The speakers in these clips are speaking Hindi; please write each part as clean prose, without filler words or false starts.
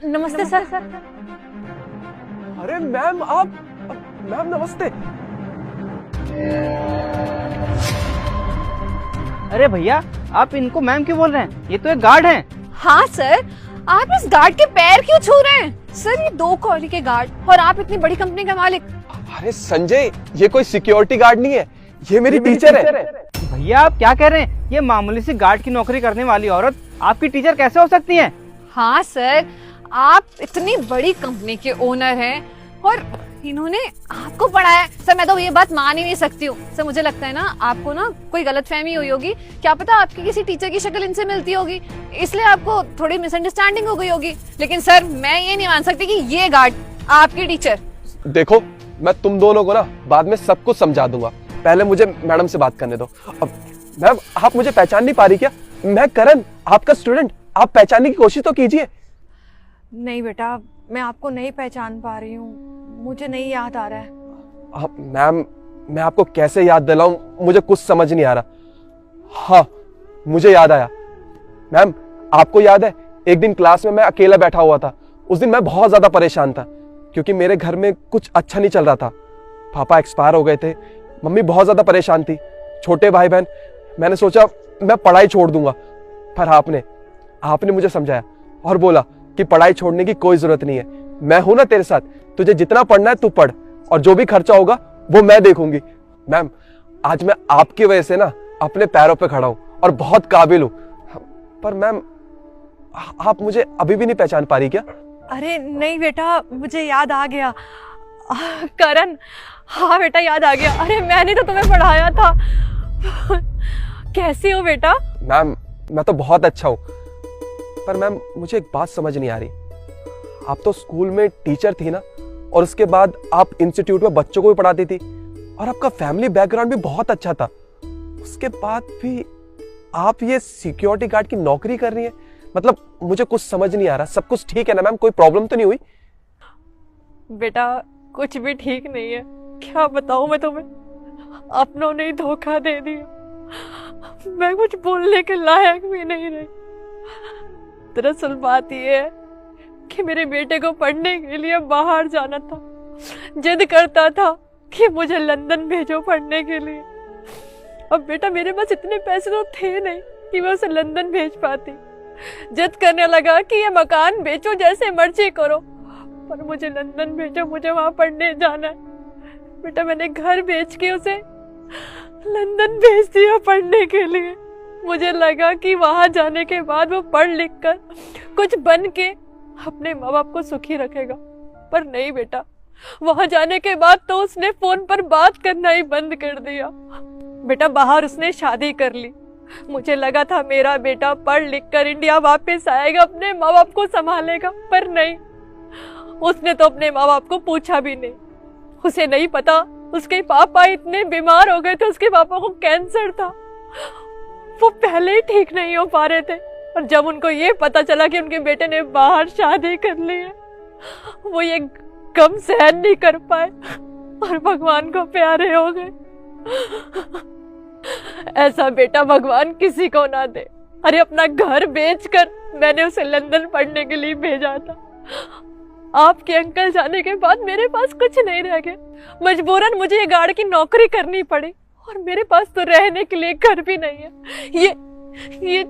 नमस्ते सर। अरे मैम आप, मैम नमस्ते। अरे भैया, आप इनको मैम क्यों बोल रहे हैं? ये तो एक गार्ड हैं। हाँ सर, आप इस गार्ड के पैर क्यों छू रहे हैं? सर ये 2 कॉलेज के गार्ड और आप इतनी बड़ी कंपनी का मालिक। अरे संजय, ये कोई सिक्योरिटी गार्ड नहीं है, ये मेरी टीचर है। भैया आप क्या कह रहे हैं? ये मामूली सी गार्ड की नौकरी करने वाली औरत आपकी टीचर कैसे हो सकती है? हाँ सर, आप इतनी बड़ी कंपनी के ओनर हैं और इन्होंने आपको पढ़ाया। सर मैं तो ये बात मान ही नहीं सकती हूँ। सर मुझे लगता है ना आपको ना कोई गलतफहमी हुई होगी, क्या पता आपकी किसी टीचर की शक्ल इनसे मिलती होगी, इसलिए आपको थोड़ी मिसअंडरस्टैंडिंग हो गई होगी। लेकिन सर मैं ये नहीं मान सकती कि ये गार्ड आपकी टीचर। देखो, मैं तुम दोनों को ना बाद में सब कुछ समझा दूंगा, पहले मुझे मैडम से बात करने दो। अब मैम आप मुझे पहचान नहीं पा रही क्या? मैं करण, आपका स्टूडेंट, आप पहचानने की कोशिश तो कीजिए। नहीं बेटा, मैं आपको नहीं पहचान पा रही हूँ, मुझे नहीं याद आ रहा है। मैम मैं आपको कैसे याद दिलाऊं, मुझे कुछ समझ नहीं आ रहा। हाँ मुझे याद आया। मैम आपको याद है एक दिन क्लास में मैं अकेला बैठा हुआ था। उस दिन मैं बहुत ज्यादा परेशान था क्योंकि मेरे घर में कुछ अच्छा नहीं चल रहा था। पापा एक्सपायर हो गए थे, मम्मी बहुत ज्यादा परेशान थी, छोटे भाई बहन। मैंने सोचा मैं पढ़ाई छोड़ दूंगा, पर आपने मुझे समझाया और बोला कि पढ़ाई छोड़ने की कोई जरूरत नहीं है, मैं हूं ना तेरे साथ, तुझे जितना पढ़ना है तू पढ़ और जो भी खर्चा होगा वो मैं देखूंगी। मैम आज मैं आपकी वजह से ना अपने पैरों पे खड़ा हूं और बहुत काबिल हूं। पर मैम आप मुझे अभी भी नहीं पहचान पा रही क्या? अरे नहीं बेटा, मुझे याद आ गया। करण, हाँ बेटा याद आ गया। अरे मैंने तो तुम्हें पढ़ाया था। कैसे हो बेटा? मैम मैं तो बहुत अच्छा हूं, पर मैम मुझे एक बात समझ नहीं आ रही। आप तो स्कूल में टीचर थी ना, और उसके बाद आप इंस्टीट्यूट में बच्चों को भी पढ़ाती थी और आपका फैमिली बैकग्राउंड भी बहुत अच्छा था। उसके बाद भी आप ये सिक्योरिटी गार्ड की नौकरी कर रही है, मतलब मुझे कुछ समझ नहीं आ रहा। सब कुछ ठीक है ना मैम? कोई प्रॉब्लम तो नहीं हुई? बेटा कुछ भी ठीक नहीं है, क्या बताऊं मैं तुम्हें, अपनों ने ही धोखा दे दिया। मैं कुछ बोलने के लायक भी नहीं रही। दरअसल बात यह है कि मेरे बेटे को पढ़ने के लिए बाहर जाना था। जिद करता था कि मुझे लंदन भेजो पढ़ने के लिए। अब बेटा मेरे पास इतने पैसे तो थे नहीं कि मैं उसे लंदन भेज पाती। जिद करने लगा कि ये मकान बेचो, जैसे मर्जी करो, पर मुझे लंदन भेजो, मुझे वहां पढ़ने जाना है। बेटा मैंने घर बेच के उसे लंदन भेज दिया पढ़ने के लिए। मुझे लगा कि वहां जाने के बाद वो पढ़ लिख कर कुछ बन के अपने माँ बाप को सुखी रखेगा, पर नहीं बेटा, वहां जाने के बाद तो उसने फोन पर बात करना ही बंद कर दिया। बेटा बाहर उसने शादी कर ली। मुझे लगा था मेरा बेटा पढ़ लिख कर इंडिया वापस आएगा, अपने माँ बाप को संभालेगा, पर नहीं, उसने तो अपने माँ बाप को पूछा भी नहीं। उसे नहीं पता उसके पापा इतने बीमार हो गए थे, उसके पापा को कैंसर था, वो पहले ही ठीक नहीं हो पा रहे थे। और जब उनको ये पता चला कि उनके बेटे ने बाहर शादी कर ली है, वो ये गम सहन नहीं कर पाए और भगवान को प्यारे हो गए। ऐसा बेटा भगवान किसी को ना दे। अरे अपना घर बेचकर मैंने उसे लंदन पढ़ने के लिए भेजा था। आपके अंकल जाने के बाद मेरे पास कुछ नहीं रह गया। मजबूरन मुझे ये गार्ड की नौकरी करनी पड़ी और मेरे पास तो रहने के लिए घर भी नहीं है। ये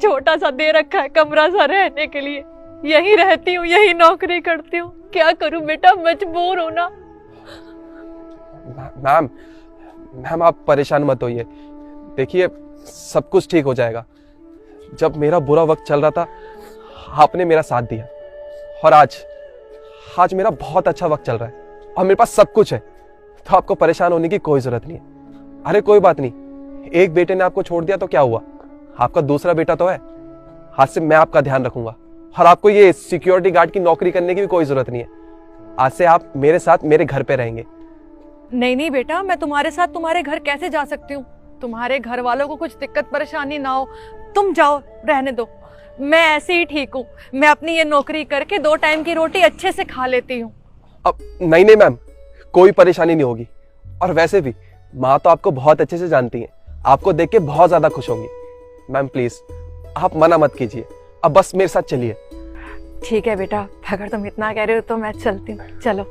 छोटा सा दे रखा है कमरा सा रहने के लिए, यही रहती हूँ, यही नौकरी करती हूँ। क्या करूँ बेटा, मजबूर हूँ ना। मैम आप परेशान मत होइए, देखिए सब कुछ ठीक हो जाएगा। जब मेरा बुरा वक्त चल रहा था आपने मेरा साथ दिया, और आज मेरा बहुत अच्छा वक्त चल रहा है और मेरे पास सब कुछ है, तो आपको परेशान होने की कोई जरूरत नहीं है। अरे कोई बात नहीं, एक बेटे ने आपको छोड़ दिया तो क्या हुआ, आपका दूसरा बेटा तो है। आज से मैं आपका ध्यान रखूंगा और आपको ये सिक्योरिटी गार्ड की नौकरी करने की भी कोई जरूरत नहीं है। आज से आप मेरे साथ मेरे घर पे रहेंगे। नहीं नहीं बेटा, मैं तुम्हारे साथ तुम्हारे घर कैसे जा सकती हूँ? तुम्हारे घर वालों को कुछ दिक्कत परेशानी ना हो, तुम जाओ, रहने दो। मैं ऐसे ही ठीक हूँ, मैं अपनी ये नौकरी करके 2 टाइम की रोटी अच्छे से खा लेती हूँ। अब नहीं मैम, कोई परेशानी नहीं होगी। और वैसे भी माँ तो आपको बहुत अच्छे से जानती हैं, आपको देख के बहुत ज्यादा खुश होंगी। मैम प्लीज आप मना मत कीजिए, अब बस मेरे साथ चलिए। ठीक है बेटा, अगर तुम इतना कह रहे हो तो मैं चलती हूँ, चलो।